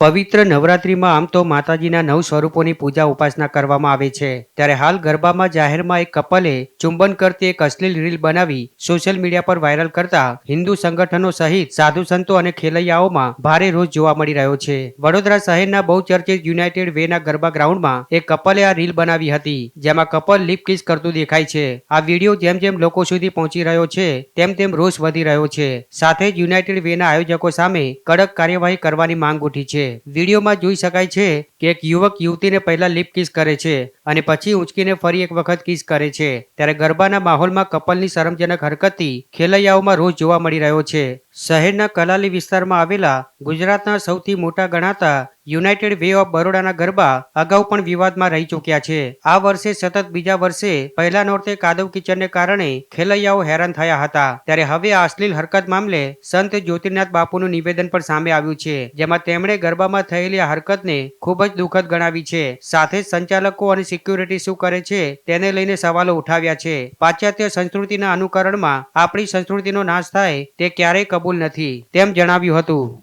પવિત્ર નવરાત્રિમાં આમ તો માતાજીના 9 સ્વરૂપોની પૂજા ઉપાસના કરવામાં આવે છે, ત્યારે હાલ ગરબામાં જાહેરમાં એક કપલે ચુંબન કરતી એક અશ્લીલ રીલ બનાવી સોશિયલ મીડિયા પર વાયરલ કરતા હિન્દુ સંગઠનો સહિત સાધુ સંતો અને ખેલૈયાઓમાં ભારે રોષ જોવા મળી રહ્યો છે. વડોદરા શહેરના બહુચર્ચિત યુનાઇટેડ વેના ગરબા ગ્રાઉન્ડમાં એક કપલે આ રીલ બનાવી હતી, જેમાં કપલ લિપ કિસ કરતું દેખાય છે. આ વિડીયો જેમ જેમ લોકો સુધી પહોંચી રહ્યો છે તેમ તેમ રોષ વધી રહ્યો છે. સાથે જ યુનાઇટેડ વેના આયોજકો સામે કડક કાર્યવાહી કરવાની માંગ ઉઠી છે. વિડીયોમાં જોઈ શકાય છે કે એક યુવક યુવતીને પહેલા લિપ કિસ કરે છે અને પછી ઊંચકીને ફરી એક વખત કિસ કરે છે. ત્યારે ગરબાના માહોલમાં કપલની શરમજનક હરકતથી ખેલૈયાઓમાં રોષ જોવા મળી રહ્યો છે. શહેરના કલાલી વિસ્તારમાં આવેલા ગુજરાતના સૌથી મોટા ગણાતા યુનાઇટેડ વે ઓફ બરોડાના ગરબા અગાઉ પણ વિવાદમાં રહી ચૂક્યા છે. આ વર્ષે સતત બીજા વર્ષે પહેલા નોરતે કાદવ કિચડને કારણે ખેલૈયાઓ હેરાન થયા હતા. ત્યારે હવે આ અશ્લીલ હરકત મામલે સંત જ્યોતિર્નાથ બાપુનું નિવેદન પણ સામે આવ્યું છે, જેમાં તેમણે ગરબામાં થયેલી આ હરકતને ખૂબ જ દુઃખદ ગણાવી છે. સાથે જ સંચાલકો અને સિક્યુરિટી શું કરે છે તેને લઈને સવાલો ઉઠાવ્યા છે. પાશ્ચાત્ય સંસ્કૃતિના અનુકરણમાં આપણી સંસ્કૃતિનો નાશ થાય તે ક્યારેય કબૂલ નથી તેમ જણાવ્યું હતું.